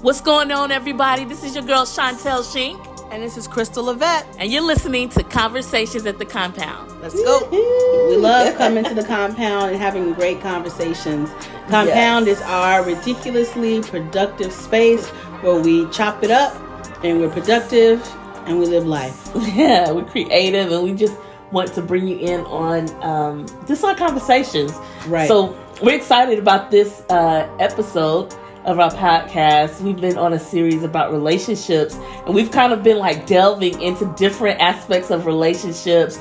What's going on, everybody? This is your girl, Chantel Shink. And this is Crystal Levette. And you're listening to Conversations at the Compound. Let's go. We love coming to the compound and having great conversations. Compound is our ridiculously productive space where we chop it up and we're productive and we live life. Yeah, we're creative and we just want to bring you in on just our conversations. Right. So we're excited about this episode of our podcast. We've been on a series about relationships, and we've kind of been like delving into different aspects of relationships,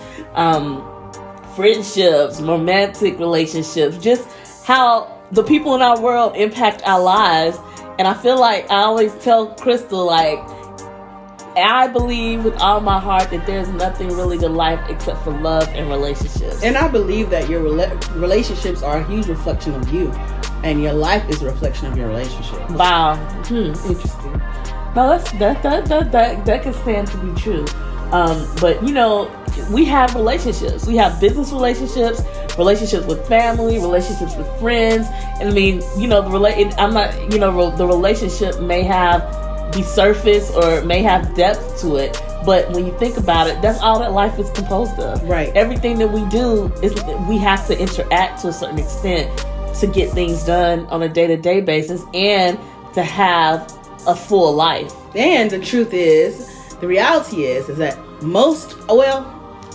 friendships, romantic relationships, just how the people in our world impact our lives. And I feel like I always tell Crystal, like, I believe with all my heart that there's nothing really to life except for love and relationships. And I believe that your relationships are a huge reflection of you. And your life is a reflection of your relationship. Wow. Interesting. No, that can stand to be true. But, you know, we have relationships. We have business relationships, relationships with family, relationships with friends. And I mean, you know, the relationship may be surface or may have depth to it. But when you think about it, that's all that life is composed of. Right. Everything that we do is we have to interact to a certain extent to get things done on a day-to-day basis and to have a full life. And the truth is, the reality is that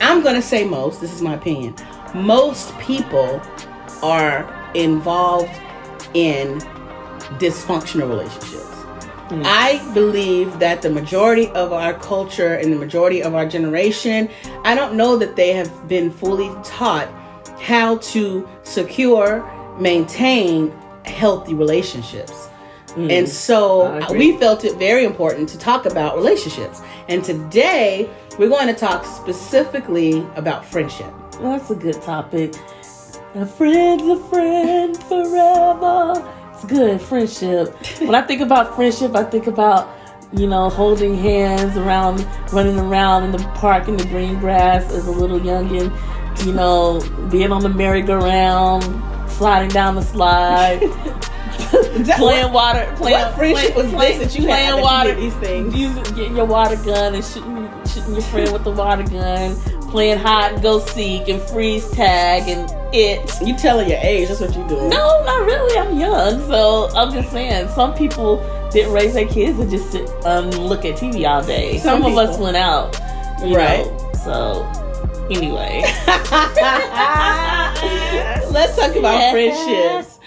I'm going to say most, this is my opinion, most people are involved in dysfunctional relationships. Mm. I believe that the majority of our culture and the majority of our generation, I don't know that they have been fully taught how to secure, maintain healthy relationships. And so we felt it very important to talk about relationships. And today we're going to talk specifically about friendship. Well, that's a good topic. A friend forever. It's good, friendship. When I think about friendship, I think about, you know, holding hands around, running around in the park in the green grass as a little youngin', you know, being on the merry-go-round, sliding down the slide, playing water. What friendship was this that you had that you did these things? Getting your water gun and shooting your friend with the water gun, playing hide and go seek and freeze tag and it. You telling your age? That's what you doing? No, not really. I'm young, so I'm just saying. Some people didn't raise their kids and just sit and look at TV all day. Some of us went out, right? So. Anyway, let's talk about friendships.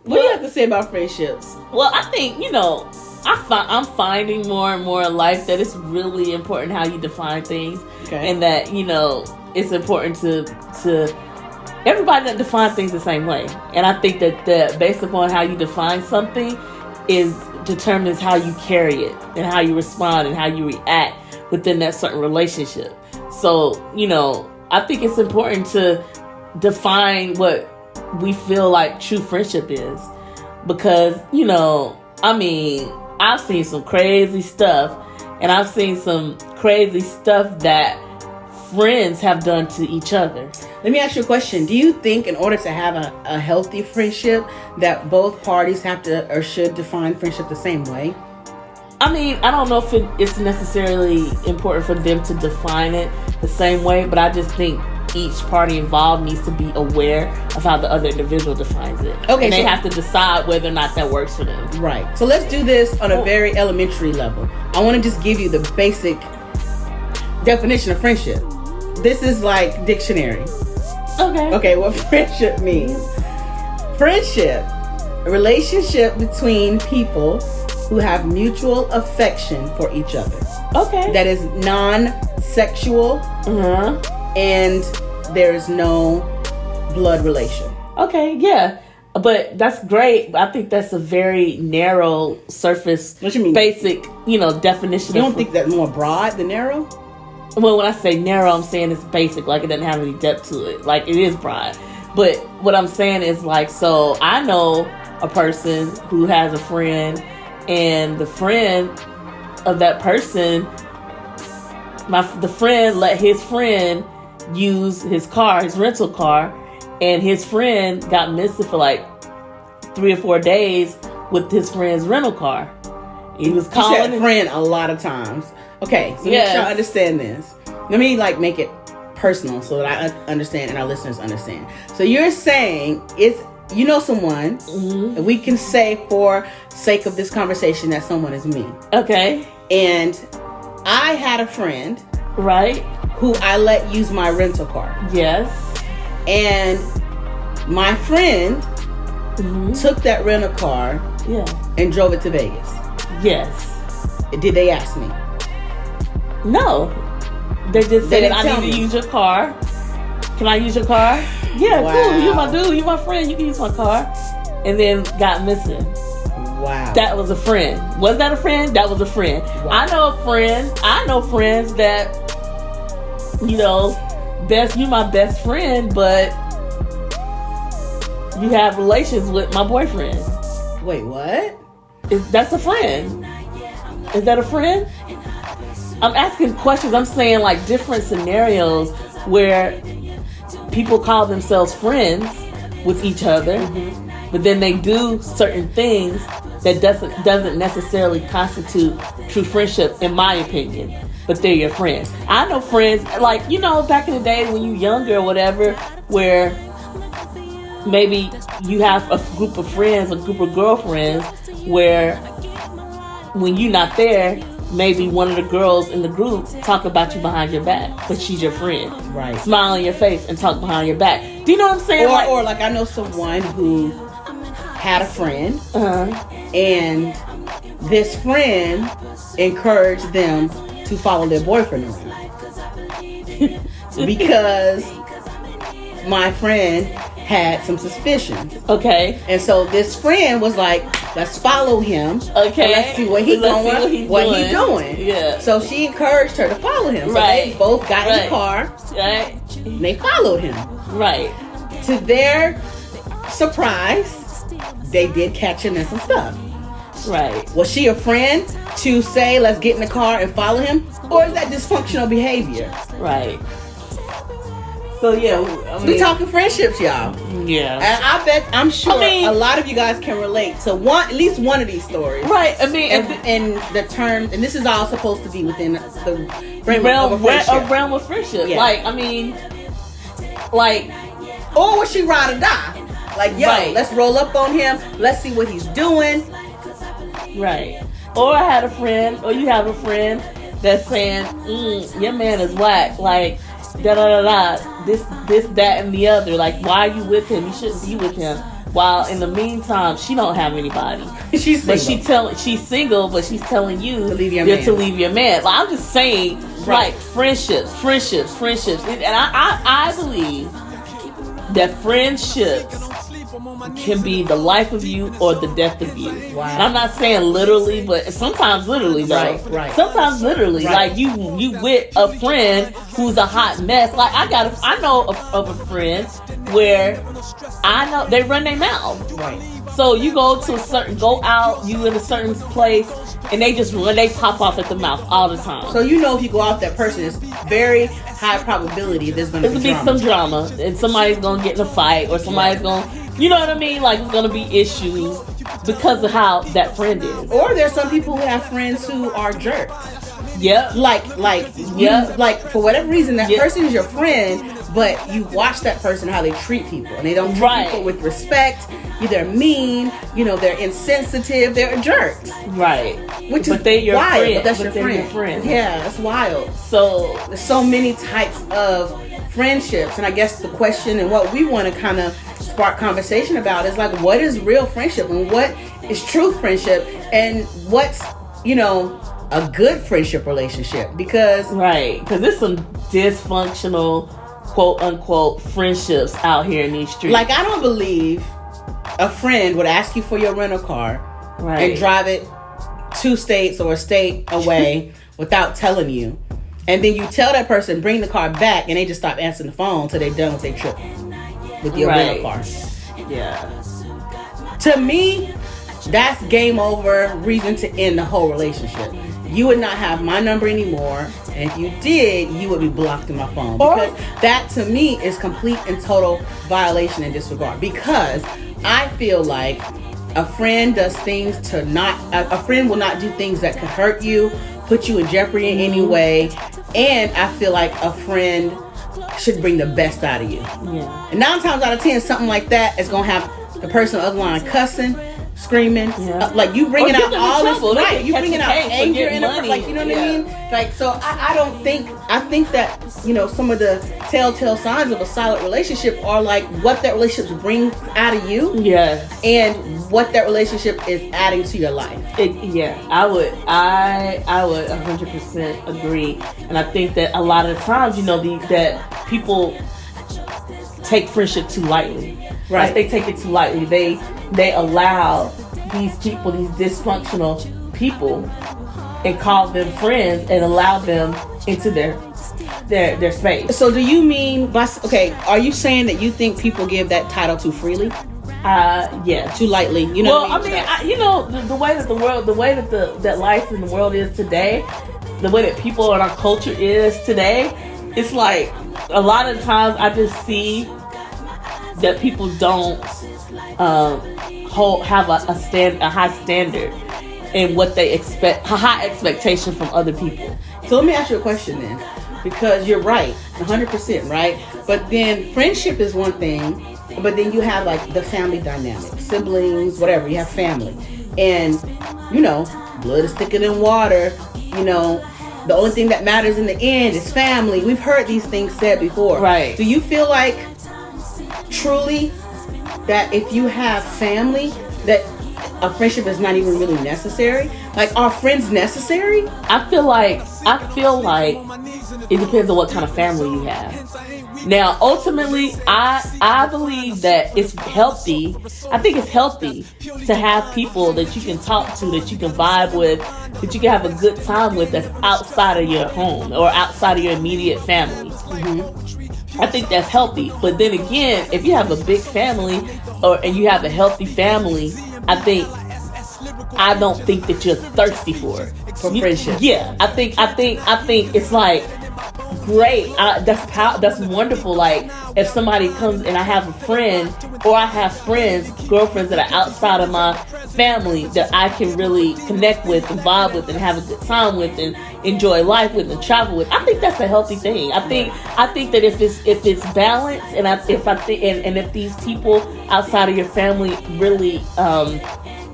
What do you have to say about friendships? Well, I think, you know, I'm finding more and more in life that it's really important how you define things, and that, you know, it's important to everybody doesn't define things the same way. And I think that based upon how you define something determines how you carry it and how you respond and how you react within that certain relationship. So, you know, I think it's important to define what we feel like true friendship is. Because, you know, I mean, I've seen some crazy stuff. And I've seen some crazy stuff that friends have done to each other. Let me ask you a question. Do you think in order to have a healthy friendship that both parties have to or should define friendship the same way? I mean, I don't know if it's necessarily important for them to define it the same way, but I just think each party involved needs to be aware of how the other individual defines it. Okay, and they have to decide whether or not that works for them. Right. So let's do this on a very elementary level. I want to just give you the basic definition of friendship. This is like dictionary. Okay, what friendship means. Friendship, a relationship between people who have mutual affection for each other. Okay. That is non-sexual. And there is no blood relation. Okay, yeah. But that's great. I think that's a very narrow surface, what you mean? Basic, you know, definition. You don't think that's more broad than narrow? Well, when I say narrow, I'm saying it's basic, like it doesn't have any depth to it. Like it is broad. But what I'm saying is like, so I know a person who has a friend, and the friend of that person, the friend let his friend use his car, his rental car, and his friend got missing for like 3 or 4 days with his friend's rental car. He was You calling said friend a lot of times. Okay, so make sure I understand this. Let me make it personal so that I understand and our listeners understand. So you're saying it's someone, and we can say for sake of this conversation that someone is me. Okay. And I had a friend, right, who I let use my rental car. Yes. And my friend took that rental car, and drove it to Vegas. Yes. Did they ask me? No. They just said, I need to use your car. Can I use your car? Yeah, wow. Cool. You're my dude. You're my friend. You can use my car. And then got missing. Wow. That was a friend. Was that a friend? That was a friend. Wow. I know friends that, you're my best friend, but you have relations with my boyfriend. Wait, what? That's a friend. Is that a friend? I'm asking questions. I'm saying different scenarios where people call themselves friends with each other, but then they do certain things that doesn't necessarily constitute true friendship, in my opinion. But they're your friends. I know friends back in the day when you were younger or whatever, where maybe you have a group of friends, a group of girlfriends, where when you're not there, maybe one of the girls in the group talk about you behind your back, but she's your friend. Right. Smile on your face and talk behind your back. Do you know what I'm saying? Or I know someone who had a friend, and this friend encouraged them to follow their boyfriend around because my friend had some suspicions. Okay. And so this friend was like, let's follow him. Okay. Let's see what he's doing. Yeah. So she encouraged her to follow him. So they both got in the car. Right. And they followed him. Right. To their surprise, they did catch him in some stuff. Right. Was she a friend to say, let's get in the car and follow him? Or is that dysfunctional behavior? Right. So yeah, we talking friendships, y'all. Yeah, and I'm sure a lot of you guys can relate to at least one of these stories, right? I mean, and the term, and this is all supposed to be within the realm of friendship. Yeah. Or was she ride or die? Let's roll up on him. Let's see what he's doing. Right. Or I had a friend, or you have a friend that's saying, your man is whack. This, that, and the other. Why are you with him? You shouldn't be with him. While in the meantime, she don't have anybody. She's single. She's single, but she's telling you to leave your man. I'm just saying, friendships. And I believe that friendships can be the life of you or the death of you. Wow. And I'm not saying literally, but sometimes literally, though. Right. Sometimes literally, you with a friend who's a hot mess. I know of a friend where I know they run their mouth. Right. So you go out, you in a certain place, and they pop off at the mouth all the time. So if you go out that person, it's very high probability there's going to be some drama, and somebody's going to get in a fight, or somebody's going to, you know what I mean? It's going to be issues because of how that friend is. Or there's some people who have friends who are jerks. Yep. For whatever reason, that person is your friend, but you watch that person how they treat people, and they don't treat people with respect. They're mean. They're insensitive. They're jerks. Right. Which is your wild. Friend. But that's your friend. Yeah, that's wild. So there's so many types of friendships, and I guess the question and what we want to kind of spark conversation about is what is real friendship and what is true friendship and what's a good friendship relationship, because there's some dysfunctional quote unquote friendships out here in these streets. I don't believe a friend would ask you for your rental car and drive it 2 states or a state away without telling you, and then you tell that person bring the car back and they just stop answering the phone till they're done with their trip with your rental car. To me, that's game over, reason to end the whole relationship. You would not have my number anymore, and if you did, you would be blocked in my phone, because that to me is complete and total violation and disregard. Because I feel like a friend does things to not, a friend will not do things that could hurt you, put you in jeopardy in any way. And I feel like a friend should bring the best out of you. Yeah. And 9 times out of 10, something like that is going to have the person on the other line cussing, screaming, like you bringing out all this, right? You bringing out anger in it, like, you know what I mean? Like, so I don't think, I think that, you know, some of the telltale signs of a solid relationship are like what that relationship brings out of you, and what that relationship is adding to your life. I would 100% agree, and I think that a lot of the times, you know, that people take friendship too lightly. Right. Like they take it too lightly. They allow these people, these dysfunctional people, and call them friends and allow them into their space. So do you mean, are you saying that you think people give that title too freely? Yeah. Too lightly. You know well, what I mean? you know, the way that that life in the world is today, the way that people in our culture is today, it's like a lot of times I just see that people don't have a high standard in what they expect, a high expectation from other people. So let me ask you a question then, because you're right, 100% right. But then friendship is one thing, but then you have like the family dynamic, siblings, whatever. You have family, and you know, blood is thicker than water. You know, the only thing that matters in the end is family. We've heard these things said before. Right. Do you feel like truly that if you have family, that a friendship is not even really necessary? Like, are friends necessary? I feel like it depends on what kind of family you have. Now, ultimately, I believe that it's healthy. I think it's healthy to have people that you can talk to, that you can vibe with, that you can have a good time with, that's outside of your home or outside of your immediate family. I think that's healthy. But then again, if you have a big family and you have a healthy family, I don't think that you're thirsty for it. For friendship. Yeah. I think it's like great. That's wonderful. Like if somebody comes and I have a friend, or I have girlfriends that are outside of my family that I can really connect with and vibe with and have a good time with and enjoy life with and travel with. I think that's a healthy thing. I think that if it's balanced, and if these people outside of your family really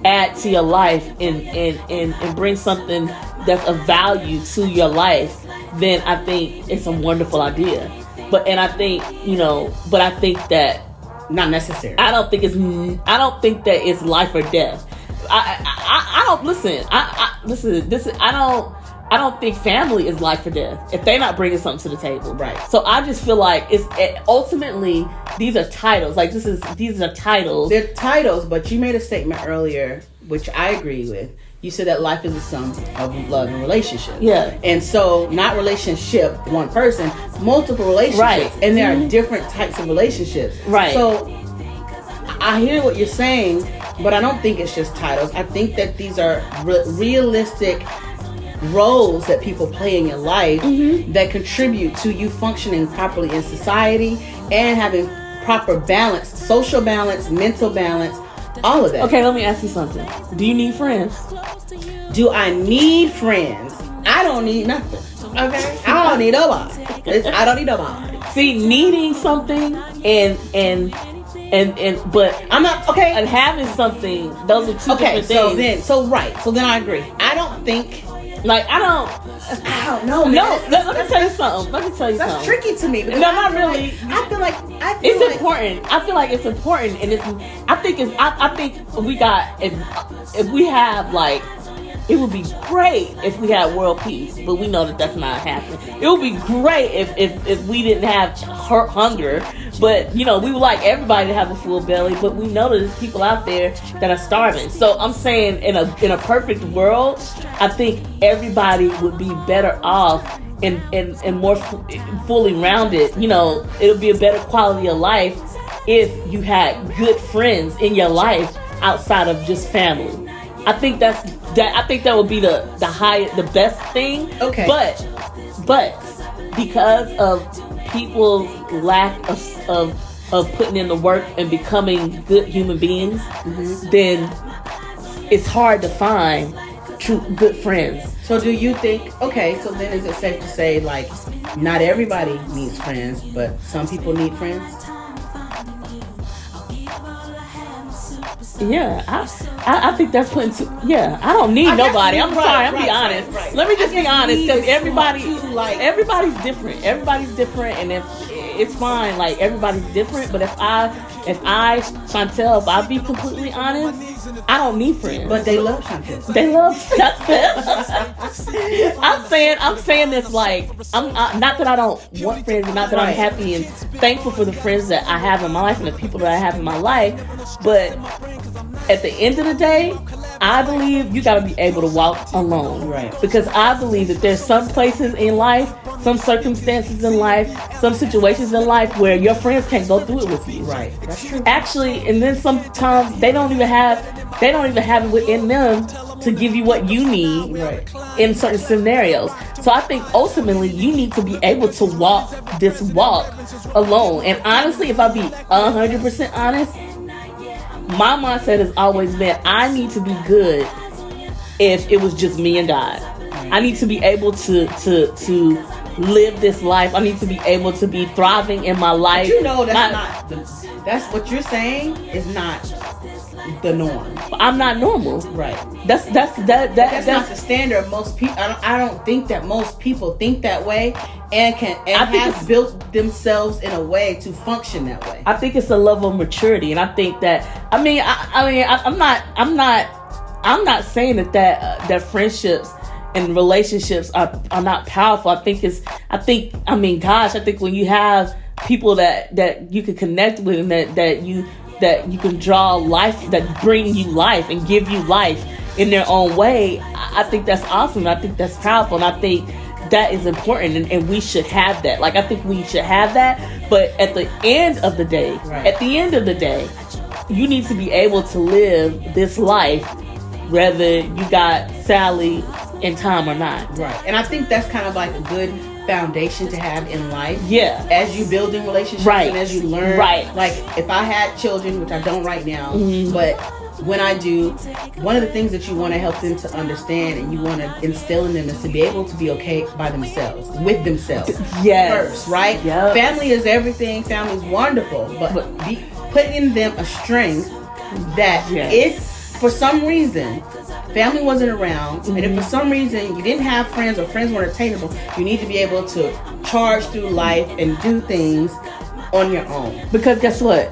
add to your life and bring something that's of value to your life, then I think it's a wonderful idea. But I think that not necessary. I don't think that it's life or death. I don't think family is life or death if they're not bringing something to the table. Right. So I just feel like ultimately these are titles. Like these are titles. They're titles, but you made a statement earlier, which I agree with. You said that life is a sum of love and relationships. Yeah. And so not relationship, one person, multiple relationships. Right. And there are different types of relationships. Right. So I hear what you're saying, but I don't think it's just titles. I think that these are realistic roles that people play in your life that contribute to you functioning properly in society and having proper balance, social balance, mental balance, all of that. Okay, let me ask you something. Do you need friends? Do I need friends? I don't need nothing. Okay? I don't need nobody. I don't need nobody. See, needing something and but I'm not okay. And having something, those are two different things. So then I agree. I don't think. Like I don't know. No, let me tell you something. That's tricky to me. No, not really. I feel like it's important. I feel like it's important, and I think we got if we have like. It would be great if we had world peace, but we know that that's not happening. It would be great if we didn't have hunger, but we would like everybody to have a full belly, but we know that there's people out there that are starving. So I'm saying in a perfect world, I think everybody would be better off and more fully rounded. It would be a better quality of life if you had good friends in your life outside of just family. I think that would be the best thing. Okay. But because of people's lack of putting in the work and becoming good human beings, then it's hard to find true good friends. So do you think, okay, so then is it safe to say, like, not everybody needs friends, but some people need friends? Yeah, I think that's putting I don't need nobody. I'm sorry, I'm be honest. Right. Let me just be honest, because everybody's different. Everybody's different, and if it's fine, like, everybody's different. But if Chantel, if I be completely honest, I don't need friends. But they love Chantel. They love Chantel. I'm saying this, like, I'm not that I don't want friends, and not that I'm happy and thankful for the friends that I have in my life and the people that I have in my life, but at the end of the day, I believe you got to be able to walk alone. Right. Because I believe that there's some places in life, some circumstances in life, some situations in life where your friends can't go through it with you. Right. That's true. Actually, and then sometimes they don't even have it within them to give you what you need in certain scenarios. So I think ultimately you need to be able to walk this walk alone. And honestly, if I be 100% honest, my mindset has always been, I need to be good if it was just me and God. I need to be able to live this life. I need to be able to be thriving in my life. But you know that's what you're saying is not the norm. I'm not normal. Right. That's not the standard of most people. I don't think that most people think that way and have built themselves in a way to function that way. I think it's a level of maturity, and I think that I'm not saying that friendships and relationships are not powerful. I think when you have people that you can connect with and that you can draw life, that bring you life and give you life in their own way, I think that's awesome. I think that's powerful, and I think that is important, and we should have that. Like, I think we should have that, but at the end of the day, you need to be able to live this life whether you got Sally in time or not. Right. And I think that's kind of like a good foundation to have in life. Yeah. As you build in relationships and as you learn. Right. Like, if I had children, which I don't right now, but when I do, one of the things that you want to help them to understand and you want to instill in them is to be able to be okay by themselves, with themselves. Yes. First, right? Yep. Family is everything. Family is wonderful, but putting in them a strength that if for some reason family wasn't around, and if for some reason you didn't have friends or friends weren't attainable, you need to be able to charge through life and do things on your own. Because guess what?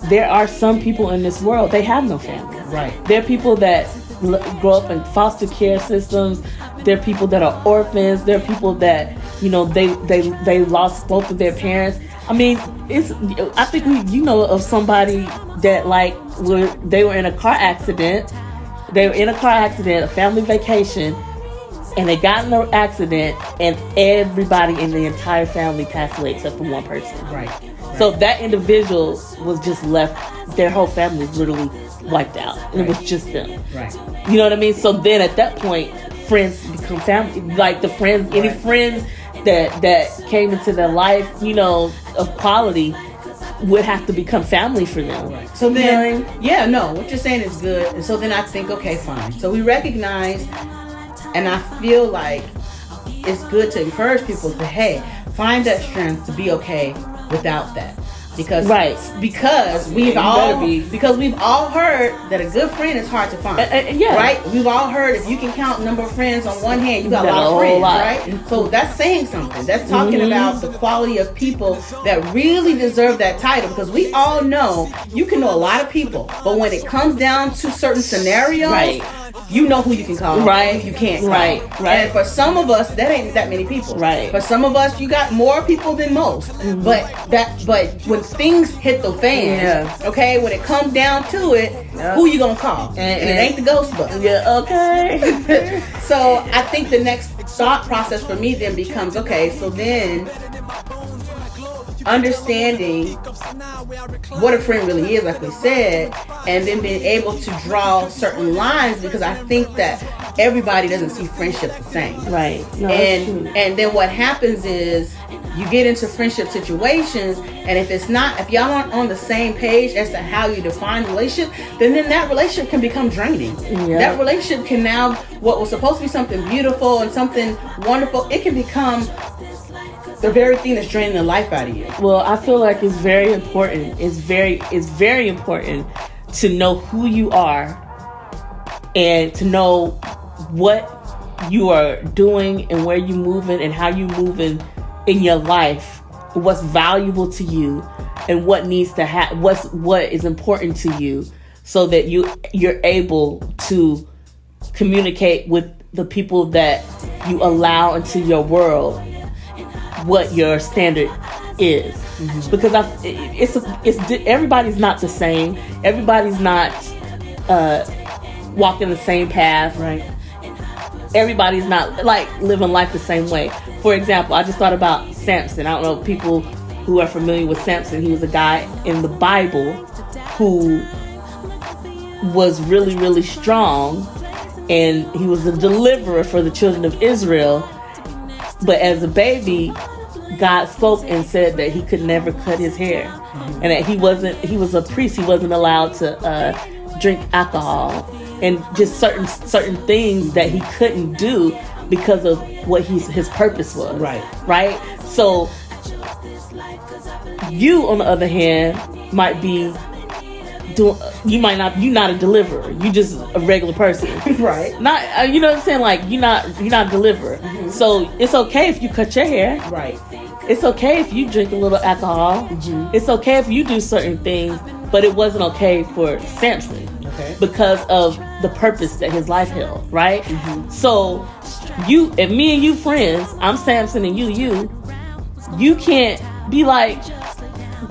There are some people in this world, they have no family. Right. There are people that grow up in foster care systems. There are people that are orphans. There are people that, they lost both of their parents. I mean, I think of somebody that they were in a car accident. They were in a car accident, a family vacation, and they got in an accident, and everybody in the entire family passed away except for one person. Right. So that individual was just left. Their whole family was literally wiped out, and it was just them. Right. You know what I mean? So then at that point, friends become family. Like the friends, any friends that came into their life, of quality, would have to become family for them. Right. So then, what you're saying is good. And so then I think, okay, fine. So we recognize, and I feel like it's good to encourage people to, hey, find that strength to be okay without that. Because we've all heard that a good friend is hard to find. Right? We've all heard if you can count number of friends on one hand, you got a lot of friends, right? So that's saying something. That's talking about the quality of people that really deserve that title. Because we all know you can know a lot of people, but when it comes down to certain scenarios, you know who you can call. Right. You can't call. Right. And for some of us, that ain't that many people. Right. For some of us, you got more people than most. But when things hit the fan, okay, when it comes down to it, who you gonna call? And it ain't the Ghostbusters. Yeah, okay. So I think the next thought process for me then becomes, okay, so then understanding what a friend really is, like we said, and then being able to draw certain lines, because I think that everybody doesn't see friendship the same. Right. No, and then what happens is you get into friendship situations, and if y'all aren't on the same page as to how you define the relationship, then that relationship can become draining. Yeah. That relationship can now, what was supposed to be something beautiful and something wonderful, it can become the very thing that's draining the life out of you. Well, I feel like it's very important. It's very important to know who you are and to know what you are doing and where you're moving and how you're moving in your life, what's valuable to you and what needs to what is important to you, so that you're able to communicate with the people that you allow into your world what your standard is. Mm-hmm. Because everybody's not the same. Everybody's not walking the same path. Right. Everybody's not like living life the same way. For example, I just thought about Samson. I don't know people who are familiar with Samson. He was a guy in the Bible who was really, really strong, and he was a deliverer for the children of Israel. But as a baby, God spoke and said that he could never cut his hair, and that he was a priest. He wasn't allowed to drink alcohol, and just certain things that he couldn't do because of what his purpose was. Right. So you, on the other hand, might be you're not a deliverer. You just a regular person. Right. Not you know what I'm saying? Like you're not a deliverer. Mm-hmm. So it's okay if you cut your hair. Right. It's okay if you drink a little alcohol. Mm-hmm. It's okay if you do certain things, but it wasn't okay for Samson. Okay. Because of the purpose that his life held, right? Mm-hmm. So if me and you friends, I'm Samson and you can't be like,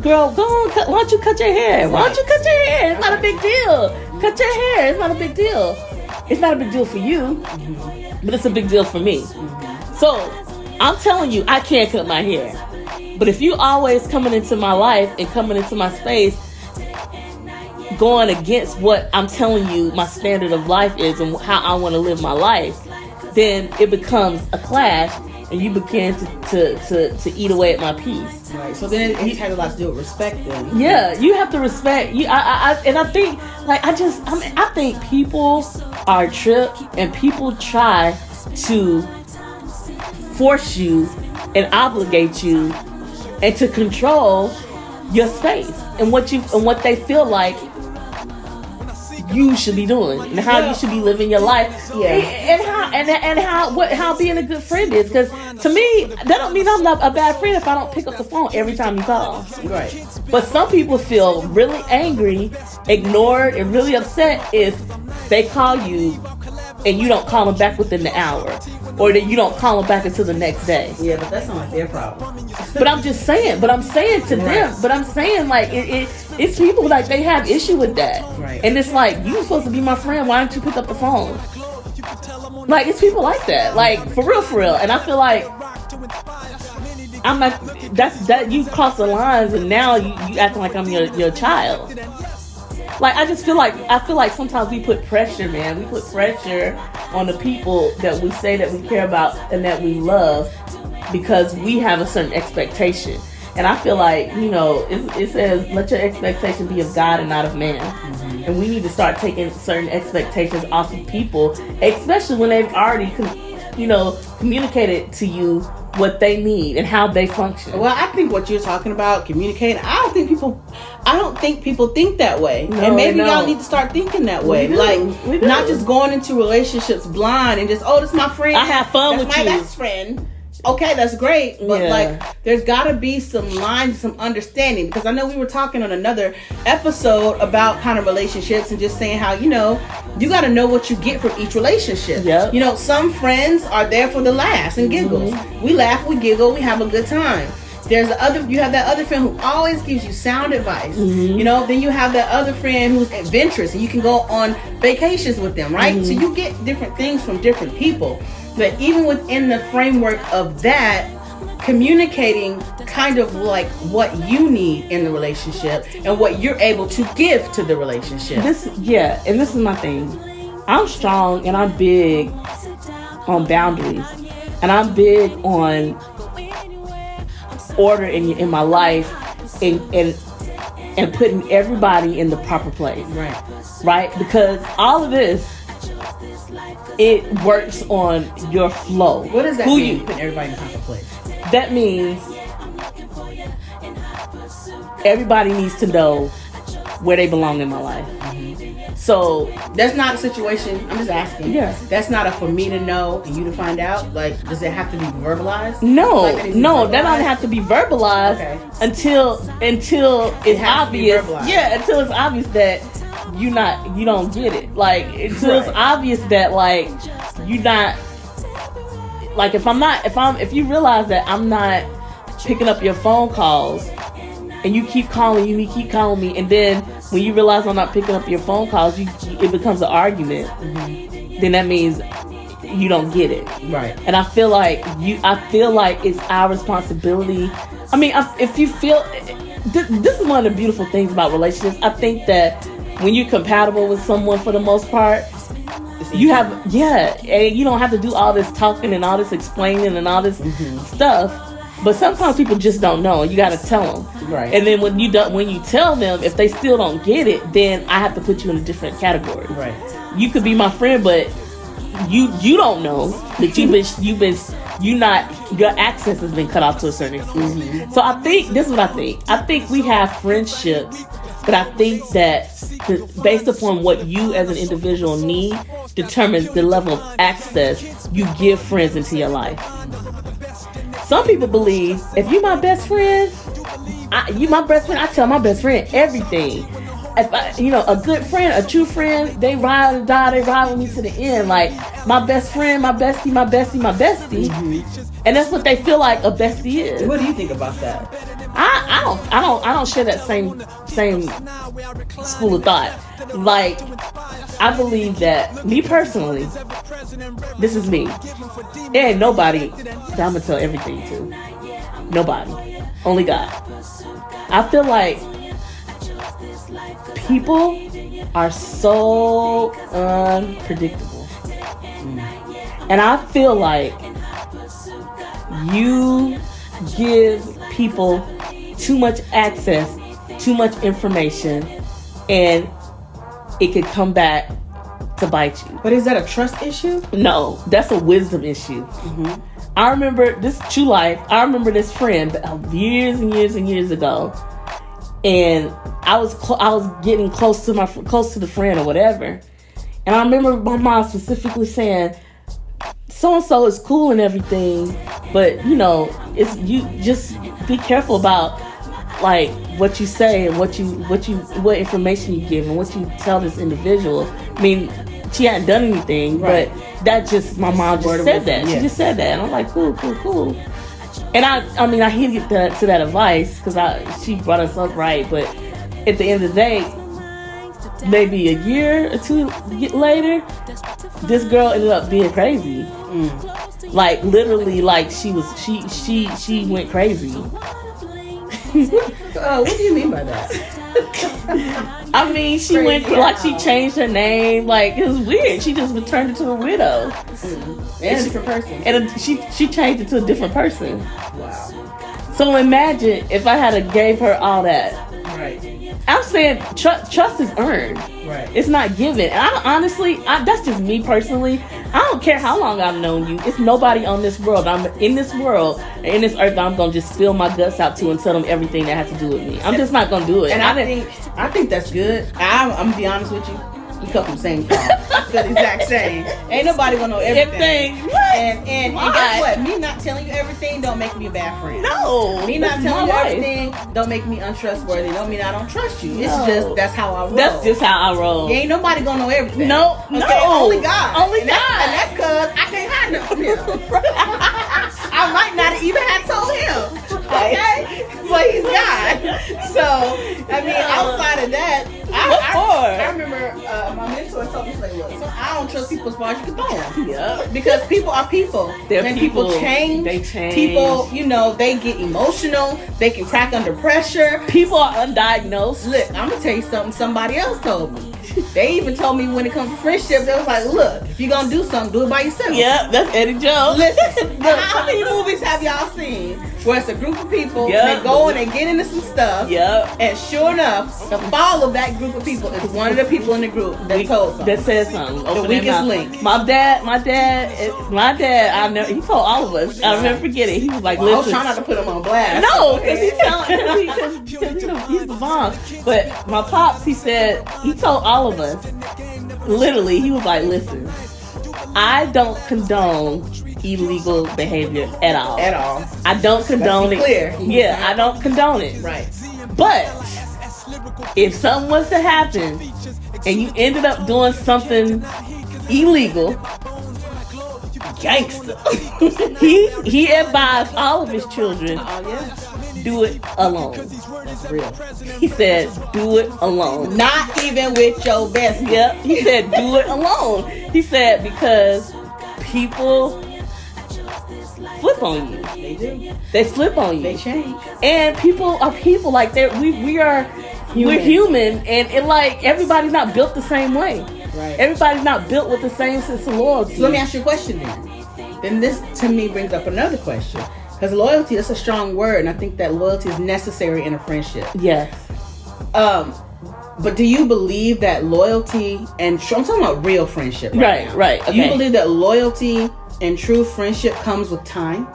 girl, go on, why don't you cut your hair? Why don't you cut your hair? It's not a big deal. Cut your hair. It's not a big deal. It's not a big deal for you, mm-hmm. but it's a big deal for me. Mm-hmm. So I'm telling you, I can't cut my hair. But if you always coming into my life and coming into my space, going against what I'm telling you my standard of life is and how I want to live my life, then it becomes a clash, and you begin to eat away at my peace. Right. So then it has a lot to do with respect. Then. Yeah, you have to respect. I think people are tripped, and people try to force you and obligate you and to control your space and what they feel like you should be doing and how you should be living your life. Yeah. And how being a good friend is. Because to me, that don't mean I'm not a bad friend if I don't pick up the phone every time you call. Right. But some people feel really angry, ignored, and really upset if they call you and you don't call them back within the hour, or that you don't call them back until the next day. Yeah, but that's not their problem. But I'm saying to them, but I'm saying like it's people like they have issue with that. Right. And it's like, you supposed to be my friend, why don't you pick up the phone? Like, it's people like that. Like, for real. And I feel like I'm not, that you cross the lines, and now you acting like I'm your child. Like, I feel like sometimes we put pressure, man. We put pressure on the people that we say that we care about and that we love, because we have a certain expectation. And I feel like, it says, let your expectation be of God and not of man. Mm-hmm. And we need to start taking certain expectations off of people, especially when they've already, communicated to you what they need and how they function. Well, I think what you're talking about, communicating, I don't think people think that way. No, and maybe y'all need to start thinking that way. We do. Not just going into relationships blind and just, this is my friend. I have fun with you. That's my best friend. Okay, that's great, but there's gotta be some lines, some understanding, because I know we were talking on another episode about kind of relationships and just saying how, you gotta know what you get from each relationship. Yep. Some friends are there for the laughs and giggles. Mm-hmm. We laugh, we giggle, we have a good time. You have that other friend who always gives you sound advice. Mm-hmm. Then you have that other friend who's adventurous and you can go on vacations with them, right? Mm-hmm. So you get different things from different people. But even within the framework of that, communicating kind of like what you need in the relationship and what you're able to give to the relationship. And this is my thing. I'm strong and I'm big on boundaries. And I'm big on order in my life and putting everybody in the proper place. Right? Because all of this, it works on your flow. What does that mean, putting everybody in the proper place? That means everybody needs to know where they belong in my life. So that's not a situation. I'm just asking. Yeah. That's not a for me to know and you to find out. Like, does it have to be verbalized? No, that don't have to be verbalized until it's obvious. Yeah, until it's obvious that you don't get it. Like until it's obvious that like you're not. Like if you realize that I'm not picking up your phone calls and you keep calling me, and then when you realize I'm not picking up your phone calls, it becomes an argument. Then that means you don't get it. Right. And I feel like it's our responsibility. I mean, if you feel this is one of the beautiful things about relationships. I think that when you're compatible with someone, for the most part, you have and you don't have to do all this talking and all this explaining and all this stuff. But sometimes people just don't know, and you got to tell them. Right. And then when you tell them, if they still don't get it, then I have to put you in a different category. Right. You could be my friend, but you don't know that your access has been cut off to a certain extent. So I think this is what I think. I think we have friendships, but I think that based upon what you as an individual need determines the level of access you give friends into your life. Some people believe if you my best friend, I tell my best friend everything. If a good friend, a true friend, they ride or die, they ride with me to the end. Like my best friend, my bestie, my bestie, my bestie. And that's what they feel like a bestie is. What do you think about that? I don't share that same school of thought. Like, I believe that, me personally, this is me. There ain't nobody that I'm gonna tell everything to. Nobody. Only God. I feel like people are so unpredictable. And I feel like you give people too much access, too much information, and it could come back to bite you. But is that a trust issue? No, that's a wisdom issue. I remember this true life. I remember this friend years and years and years ago, and I was getting close to the friend or whatever, and I remember my mom specifically saying, so and so is cool and everything, but it's you just be careful about like what you say and what information you give and what you tell this individual. I mean, she hadn't done anything, but that just my mom just said that. She just said that, and I'm like, cool. And I mean, I heeded to that advice because she brought us up right, but at the end of the day, maybe a year or two later, this girl ended up being crazy. Like literally, like she went crazy. What do you mean by that? I mean, she went like she changed her name. Like it was weird. She just turned into a widow. And a different person. And she changed it to a different person. Wow. So imagine if I had gave her all that. Right. I'm saying trust is earned. Right. It's not given. And honestly, that's just me personally. I don't care how long I've known you. It's nobody on this world. I'm in this world, in this earth, I'm going to just spill my guts out to and tell them everything that has to do with me. I'm just not going to do it. And I think that's good. I'm going to be honest with you. We come from the same car. The exact same. Ain't nobody gonna know everything. And guess what? Me not telling you everything don't make me a bad friend. No. Me not telling you everything don't make me untrustworthy. Don't mean I don't trust you. It's just that's how I roll. That's just how I roll. Ain't nobody gonna know everything. No. Only God. Only and God. And that's cause I can't hide nothing from him. I might not even have told him. Okay? But he's God. So I mean outside of that, I remember my mentor told me, like, look, so I don't trust people as far as you can throw them. Yeah. Because people are people. They're people change. They change. People, they get emotional. They can crack under pressure. People are undiagnosed. Look, I'm going to tell you something somebody else told me. They even told me when it comes to friendship, they was like, look, if you're going to do something, do it by yourself. Yeah, that's Eddie Jones. Listen, how many movies have y'all seen where it's a group of people, Yep. they go and they get into some stuff, Yep. and sure enough, the fall of that group of people is one of the people in the group that told something. That said something. The Open weakest their mouth. link. My dad, he told all of us. I never forget it. He was like, Well, I was listen. trying not to put him on blast. No, because he's the bomb. But my pops, he told all of us, literally, he was like, listen, I don't condone illegal behavior at all. At all. I don't condone it. Clear. Yeah, I don't condone it. Right. But if something was to happen and you ended up doing something illegal, Gangster. he advised all of his children, do it alone. That's real. He said, do it alone. Not even with your best. Yep. He said, do it alone. He said, because people flip on you. They do. They flip on you. They change. And people are people. Like we're human, and it like everybody's not built the same way. Right. Everybody's not built with the same sense of loyalty. So let me ask you a question then. Then this to me brings up another question. Because loyalty is a strong word, and I think that loyalty is necessary in a friendship. Yes. But do you believe that loyalty and I'm talking about real friendship right now. Right. Okay. Do you believe that loyalty and true friendship comes with time?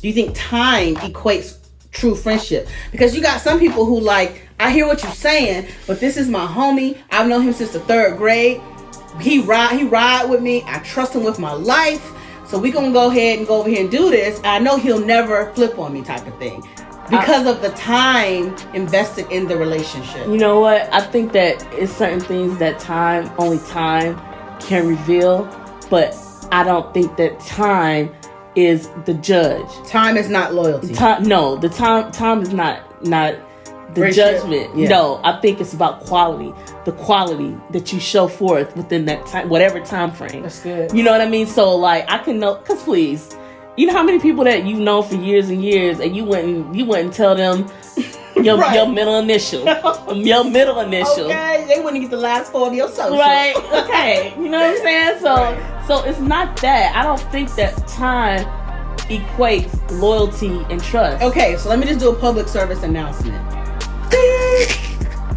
Do you think time equates true friendship? Because you got some people who like, I hear what you're saying, but this is my homie. I've known him since the 3rd grade. He ride with me. I trust him with my life. So we gonna go ahead and go over here and do this. I know he'll never flip on me type of thing. Because of the time invested in the relationship. You know what? I think that it's certain things that only time can reveal, but I don't think that time is the judge. Time is not loyalty. Time is not the Friendship. judgment. Yeah. No, I think it's about quality. The quality that you show forth within that time, whatever time frame. That's good. You know what I mean? So like, I can know, cause please, you know how many people that you've known for years and years, and you wouldn't tell them your middle initial, your middle initial. Okay, they wouldn't get the last 4 of your social. Right. Okay. You know what I'm saying? So it's not that. I don't think that time equates loyalty and trust. Okay, so let me just do a public service announcement.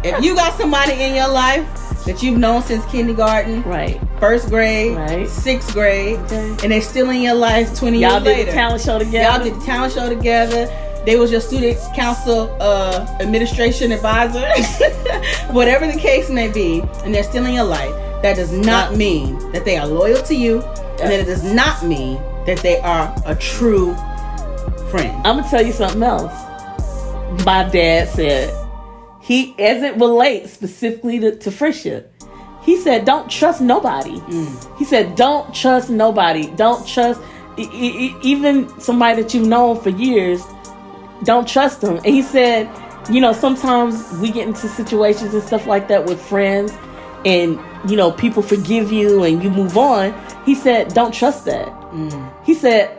If you got somebody in your life that you've known since kindergarten, Right. 1st grade, Right. 6th grade, Okay. and they're still in your life 20 Y'all years did later. the talent show together. Y'all did the talent show together. They was your student council administration advisor. Whatever the case may be, and they're still in your life, that does not mean that they are loyal to you, and that it does not mean that they are a true friend. I'm gonna tell you something else. My dad said, as it relates specifically to friendship, he said, don't trust nobody. He said, don't trust nobody. Don't trust even somebody that you've known for years. Don't trust them. And he said, you know, sometimes we get into situations and stuff like that with friends, and you know, people forgive you and you move on. He said, don't trust that. He said,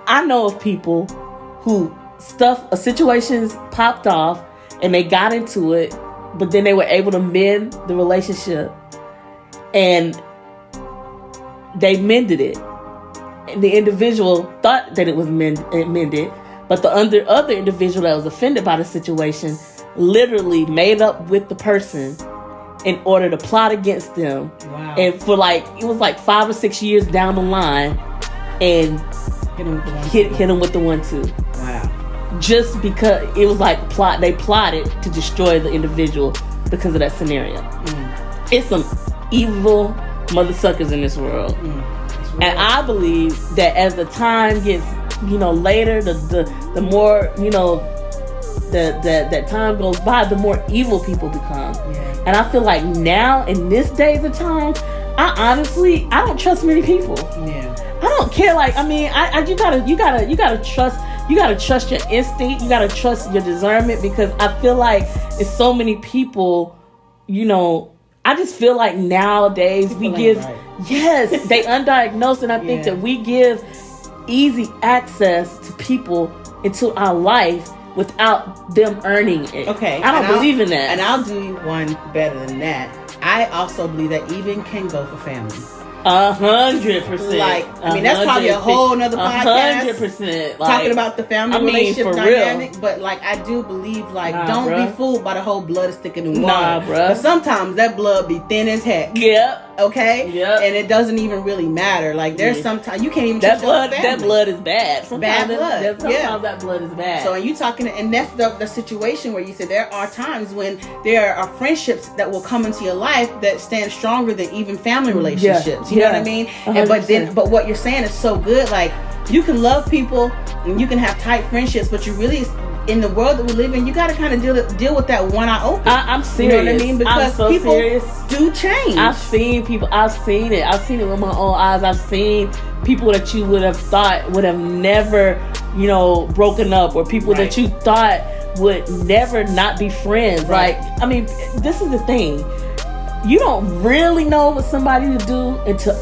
I know of people who situations popped off and they got into it, but then they were able to mend the relationship, and they mended it. And the individual thought that it was mended, but the other individual that was offended by the situation literally made up with the person in order to plot against them. Wow. And for it was like 5 or 6 years down the line, and hit him with the 1-2. Wow. Just because it was like they plotted to destroy the individual because of that scenario. It's some evil mother suckers in this world. And I believe that as the time gets, later, the more, that time goes by, the more evil people become. Yeah. And I feel like now, in this days of time, I don't trust many people. Yeah. I don't care. You gotta trust your instinct. You gotta trust your discernment, because I feel like it's so many people, I just feel like nowadays they undiagnosed, and I think that we give easy access to people into our life without them earning it. Okay. I don't believe in that. And I'll do you one better than that. I also believe that even can go for family. 100%. Like, I mean, that's probably a whole nother podcast. 100%. Talking about the family relationship for dynamic. real. But, like, I do believe, like, don't be fooled by the whole blood is thicker than water. Nah, bruh. But sometimes that blood be thin as heck. Yep. Okay? Yep. And it doesn't even really matter. Like, there's sometimes you can't even trust your family. That blood is bad. Bad blood. Sometimes that blood is bad. So, and you talking, and that's the situation where you said there are times when there are friendships that will come into your life that stand stronger than even family relationships. You know what I mean? And but what you're saying is so good. Like, you can love people and you can have tight friendships, but you really, in the world that we live in, you got to kind of deal with that one eye open. I'm serious. You know what I mean? Because so people serious. do change. I've seen it. I've seen it with my own eyes. I've seen people that you would have thought would have never, broken up, or people that you thought would never not be friends. Right. Like, I mean, this is the thing. You don't really know what somebody to do until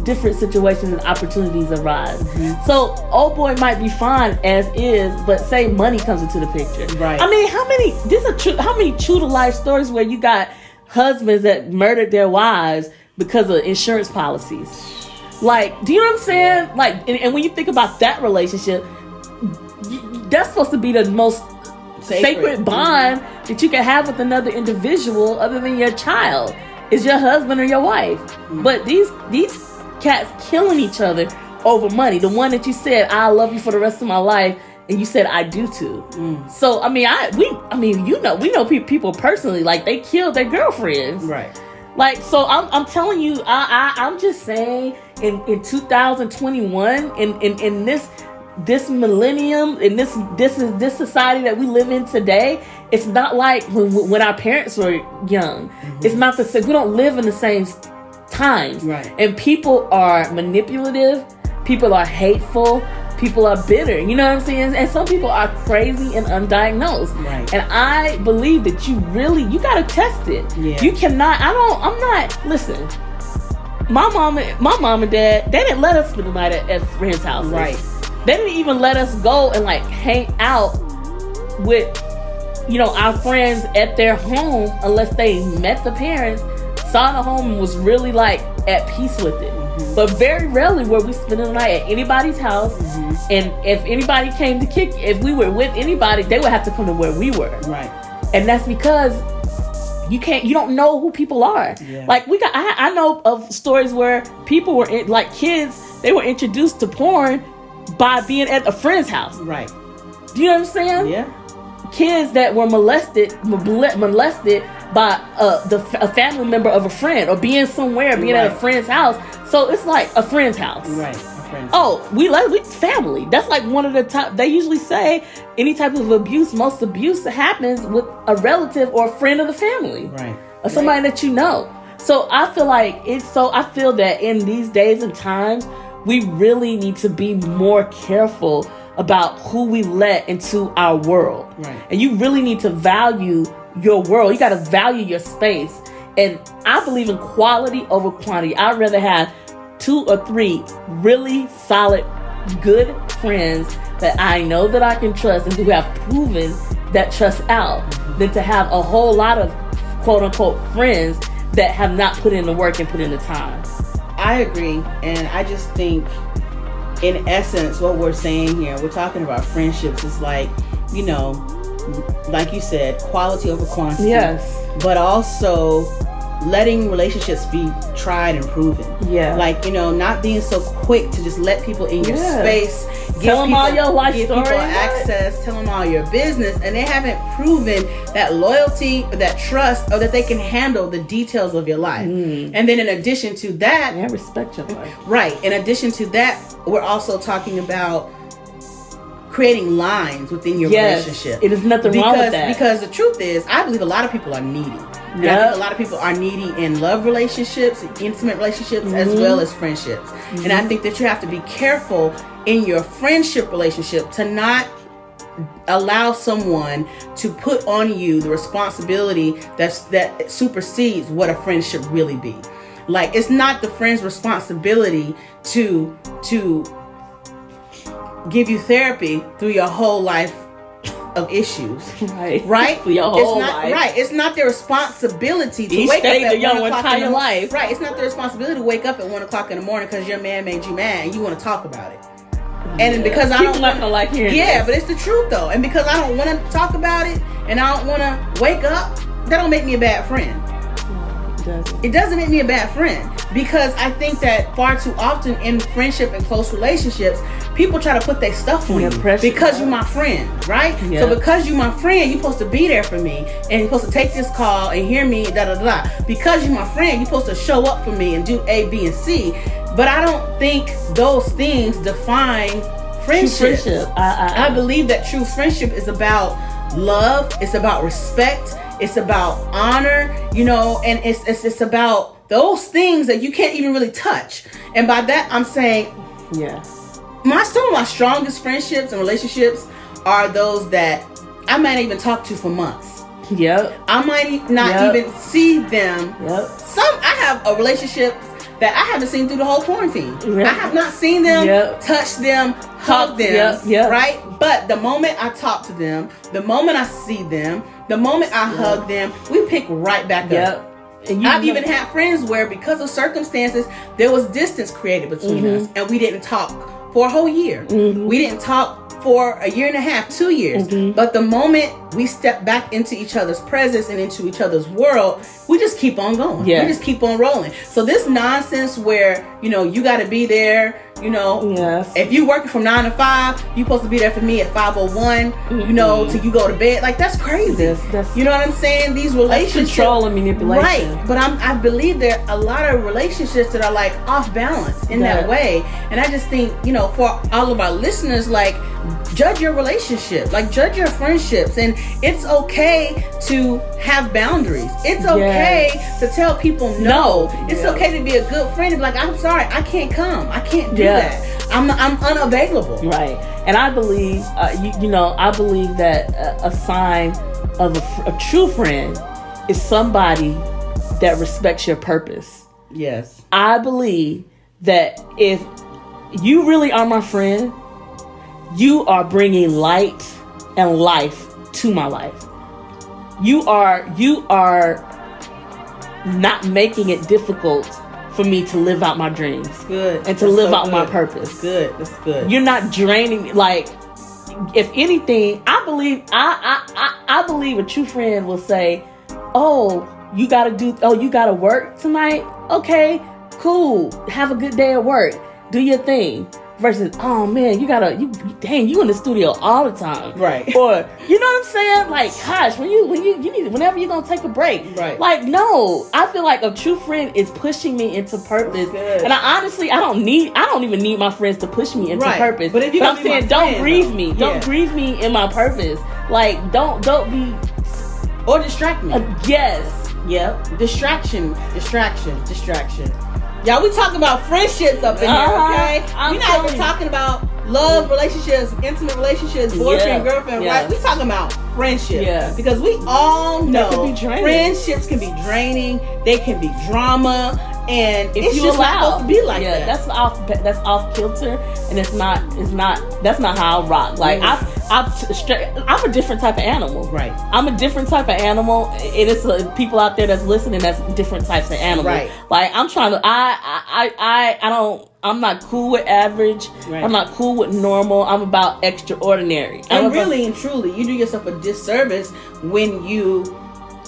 different situations and opportunities arise. Mm-hmm. So, old boy might be fine as is, but say money comes into the picture. Right. I mean, how many true to life stories where you got husbands that murdered their wives because of insurance policies? Like, do you know what I'm saying? Like, and when you think about that relationship, that's supposed to be the most sacred bond that you can have with another individual other than your child, is your husband or your wife. But these cats killing each other over money. The one that you said, I love you for the rest of my life, and you said I do too. So I mean, we know people personally, like, they killed their girlfriends. Right. Like, so I'm telling you, I'm just saying, in 2021, in this millennium, in this society that we live in today, it's not like when our parents were young. Mm-hmm. It's not the same. We don't live in the same times. Right. And people are manipulative. People are hateful. People are bitter. You know what I'm saying? And some people are crazy and undiagnosed. Right. And I believe that you gotta test it. Yeah. You cannot. Listen. My mom and dad, they didn't let us spend the night at friends' houses. Right. They didn't even let us go and, like, hang out with, our friends at their home unless they met the parents, saw the home, and was really, like, at peace with it. Mm-hmm. But very rarely were we spending the night at anybody's house. Mm-hmm. And if anybody came to if we were with anybody, they would have to come to where we were. Right. And that's because you don't know who people are. Yeah. Like, I know of stories where people were like kids, they were introduced to porn by being at a friend's house. Right. Do you know what I'm saying? Yeah. Kids that were molested by a family member of a friend, or being somewhere, being at a friend's house. So it's like a friend's house. Right. We family. That's like one of the top. They usually say any type of abuse, most abuse happens with a relative or a friend of the family. Right. Or somebody that you know. So I feel that in these days and times, we really need to be more careful about who we let into our world. Right. And you really need to value your world. You got to value your space. And I believe in quality over quantity. I'd rather have 2 or 3 really solid, good friends that I know that I can trust and who have proven that trust out, than to have a whole lot of quote unquote friends that have not put in the work and put in the time. I agree, and I just think, in essence, what we're saying here, we're talking about friendships. It's like, like you said, quality over quantity. Yes. But also letting relationships be tried and proven. Yeah. Like, not being so quick to just let people in your space. Tell them all your life story. Give people access. Tell them all your business. And they haven't proven that loyalty, that trust, or that they can handle the details of your life. And then in addition to that... Yeah, respect your life. Right. In addition to that, we're also talking about creating lines within your relationship. It is nothing wrong with that. Because the truth is, I believe a lot of people are needy. And I think a lot of people are needy in love relationships, intimate relationships, as well as friendships. And I think that you have to be careful in your friendship relationship to not allow someone to put on you the responsibility that supersedes what a friendship really be. Like, it's not the friend's responsibility to give you therapy through your whole life of issues. Right. For your whole life. Right. It's not their responsibility to Each wake up at your 1 o'clock entire in the life. Right. It's not their responsibility to wake up at 1 o'clock in the morning because your man made you mad and you want to talk about it. And because I don't want to like hearing this. But it's the truth though. And because I don't want to talk about it and I don't want to wake up, that don't make me a bad friend. It doesn't make me a bad friend, because I think that far too often in friendship and close relationships, people try to put their stuff on you because you're my friend, right? Yeah. So because you're my friend, you're supposed to be there for me, and you're supposed to take this call and hear me, da da da. Because you're my friend, you're supposed to show up for me and do A, B, and C. But I don't think those things define friendship. I believe that true friendship is about love. It's about respect. It's about honor, and it's about those things that you can't even really touch. And by that, I'm saying, some of my strongest friendships and relationships are those that I might even talk to for months. Yep. I might not even see them. Yep. I have a relationship that I haven't seen through the whole quarantine. Yep. I have not seen them, touch them, hug them, right? But the moment I talk to them, the moment I see them, the moment I hug them, we pick right back up. And I've even had friends where, because of circumstances, there was distance created between us, and we didn't talk for a whole year. We didn't talk for a year and a half, 2 years. But the moment we step back into each other's presence and into each other's world, we just keep on going. We just keep on rolling. So this nonsense where, you got to be there, if you working from 9 to 5, you supposed to be there for me at 5:01, till you go to bed. Like, that's crazy. That's, you know what I'm saying? These relationships, control and manipulation. Right. But I believe there are a lot of relationships that are like off balance in that way. And I just think, for all of our listeners, like, judge your relationship, like judge your friendships. And it's okay to have boundaries. It's okay to tell people no. It's okay to be a good friend and be like, I'm sorry, I can't come. I can't do that. I'm unavailable. Right. And I believe, I believe that a sign of a true friend is somebody that respects your purpose. Yes. I believe that if you really are my friend, you are bringing light and life to my life. You are not making it difficult for me to live out my dreams. Good. And to live out my purpose. That's good. You're not draining me. Like, if anything, I believe a true friend will say, you gotta work tonight? Okay, cool. Have a good day at work. Do your thing. Versus, oh man, you in the studio all the time, right? Or, you know what I'm saying? Like, gosh, when you need it, whenever you're gonna take a break, right? Like, no, I feel like a true friend is pushing me into purpose, and I don't even need my friends to push me into purpose. But I'm saying, don't grieve me, don't grieve me in my purpose. Like, don't be or distract me. Yes, yep, distraction. Y'all, we talking about friendships up in here, okay? We're not even talking about love relationships, intimate relationships, boyfriend, girlfriend, right? We talking about friendships. Yeah. Because we all know friendships can be draining. They can be drama. And it's just not supposed to be like that. That's off kilter, and that's not how I rock. Like, I'm a different type of animal. Right. I'm a different type of animal, and it's people out there that's listening that's different types of animals. Right. Like, I'm trying to. I'm not cool with average. Right. I'm not cool with normal. I'm about extraordinary. And really and truly, you do yourself a disservice when you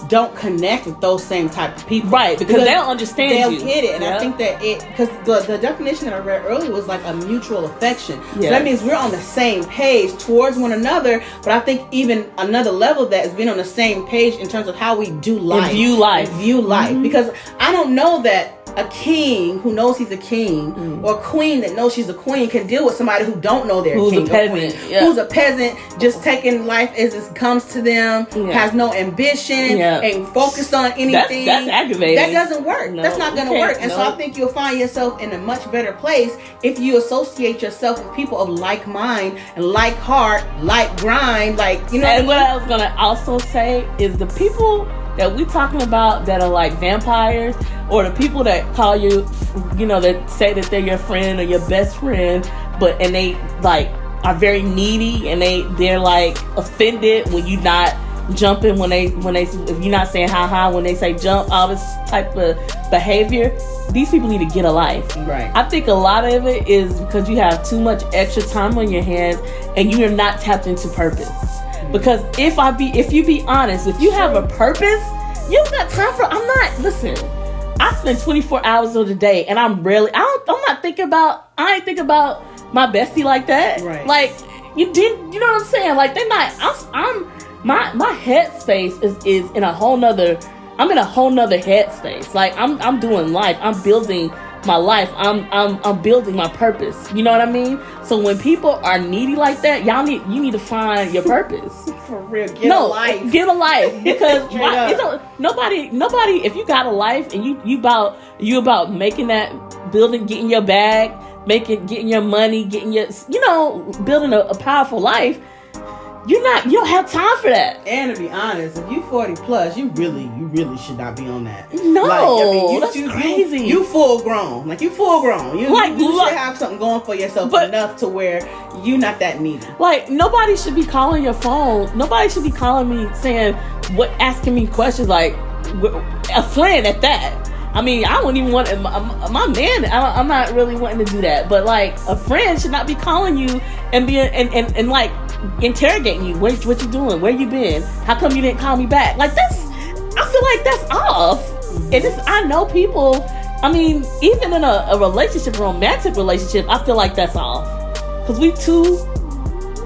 don't connect with those same type of people, right? Because they'll understand you. They'll get it, and I think that because the definition that I read earlier was like a mutual affection. So that means we're on the same page towards one another. But I think even another level of that is being on the same page in terms of how we do life, and view life. Mm-hmm. Because I don't know that a king who knows he's a king or a queen that knows she's a queen can deal with somebody who don't know they're who's a king a peasant, or queen. Who's a peasant, just taking life as it comes to them, has no ambition, ain't focused on anything. That's aggravating. That doesn't work. No, that's not going to work. And so I think you'll find yourself in a much better place if you associate yourself with people of like mind and like heart, like grind, like, you know. And what I was going to also say is the people that we talking about that are like vampires, or the people that call you, that say that they're your friend or your best friend, and they like are very needy and they're like offended when you're not jumping when they if you're not saying hi when they say jump, all this type of behavior. These people need to get a life. Right. I think a lot of it is because you have too much extra time on your hands and you are not tapped into purpose. Because if you be honest, if you have a purpose, you don't got time for. Listen. I spend 24 hours of the day, and I'm not thinking about. I ain't thinking about my bestie like that. Right. Like you know what I'm saying? Like they're not. My headspace is in a whole nother. I'm in a whole nother headspace. Like I'm doing life. I'm building my life. I'm building my purpose. You know what I mean? So when people are needy like that, you need to find your purpose. For real, get a life. Get a life, because nobody. If you got a life and you about making that building, getting your bag, getting your money, getting your building a powerful life. You don't have time for that. And to be honest, if you 40 plus, you really should not be on that. No, that's crazy. You full grown. Like you full grown. You should have something going for yourself enough to where you not that needy. Like nobody should be calling your phone. Nobody should be calling me saying asking me questions like a friend at that. I mean, I wouldn't even want my man. I'm not really wanting to do that. But like a friend should not be calling you and being and like interrogating you. What you doing? Where you been? How come you didn't call me back? Like I feel like that's off. And I know people. I mean, even in a relationship, a romantic relationship, I feel like that's off. Because we too.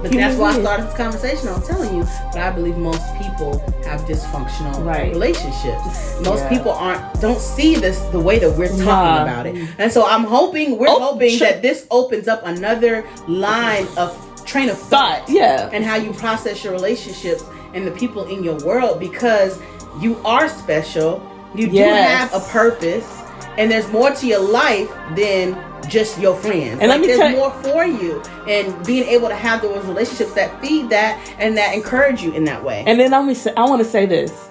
But that's why I started this conversation. I'm telling you, but I believe most people have dysfunctional relationships. Most people don't see this the way that we're talking about it. And so I'm hoping that this opens up another line of train of thought. Yeah. And how you process your relationships and the people in your world, because you are special. You do have a purpose, and there's more to your life than just your friends. And there's more for you, and being able to have those relationships that feed that and that encourage you in that way. And then I want to say this.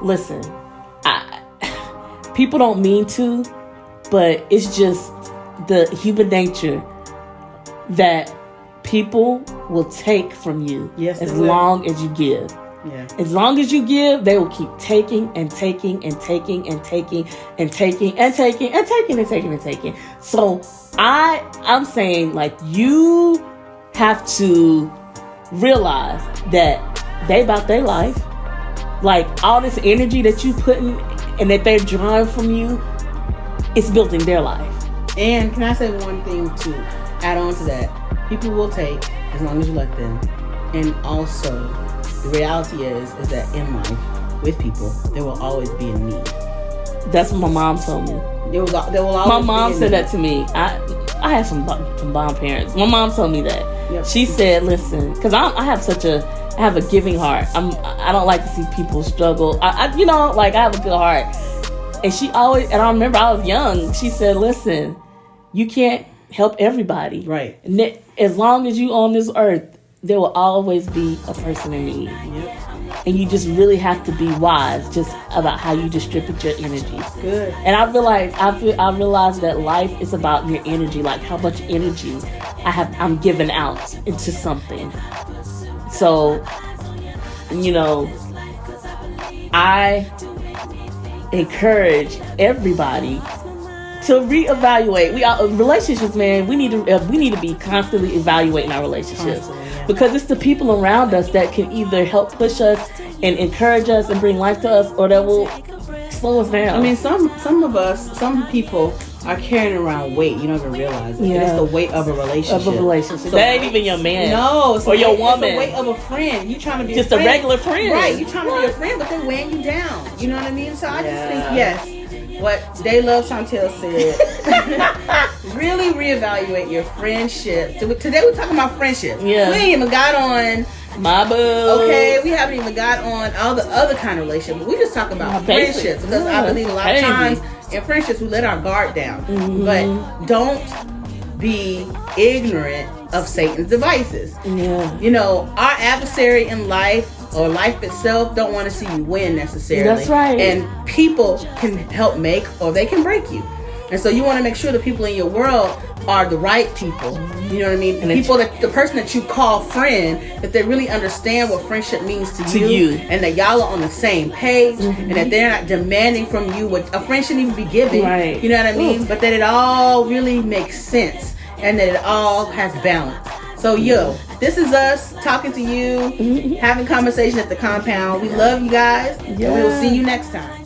Listen, people don't mean to, but it's just the human nature that people will take from you as long as you give. Yeah. As long as you give, they will keep taking and taking and taking and taking and taking and taking and taking and taking and taking. So I'm saying, like, you have to realize that they about their life. Like, all this energy that you putting and that they're drawing from you, it's building their life. And can I say one thing to add on to that? People will take as long as you let them. And also, the reality is that in life, with people, there will always be a need. That's what my mom told me. There will always my mom be a said need. that to me. I had some bomb parents. My mom told me that. Yep. She said, "Listen, because I have a giving heart. I don't like to see people struggle. I have a good heart." And she always, and I remember I was young. She said, "Listen, you can't help everybody. Right. And as long as you on this earth, there will always be a person in need. Yep. And you just really have to be wise just about how you distribute your energy." Good. And I realized that life is about your energy, like how much energy I'm giving out into something. So, I encourage everybody to reevaluate. Relationships, man. We need to be constantly evaluating our relationships. Because it's the people around us that can either help push us and encourage us and bring life to us, or that will slow us down. I mean, some people are carrying around weight. You don't even realize it. Yeah. It's the weight of a relationship. So that ain't even your man. No, it's or your woman. It's the weight of a friend. You trying to be just a friend. regular friend. Right, you trying to be a friend, but they're weighing you down. You know what I mean? So I just think, yes, what They Love Chantel said, really reevaluate your friendship. Today we're talking about friendship. Yeah. We ain't even got on my boo. Okay, we haven't even got on all the other kind of relationships. We just talk about friendships, because I believe a lot of times in friendships we let our guard down. Mm-hmm. But don't be ignorant of Satan's devices. Yeah. Our adversary in life, or life itself, don't want to see you win necessarily. That's right. And people can help make, or they can break you. And so you want to make sure the people in your world are the right people. You know what I mean? And the person that you call friend, that they really understand what friendship means to you, and that y'all are on the same page, and that they're not demanding from you what a friend shouldn't even be giving. Right. You know what I mean? But that it all really makes sense, and that it all has balance. So this is us talking to you, having conversation at the compound. We love you guys, and we will see you next time.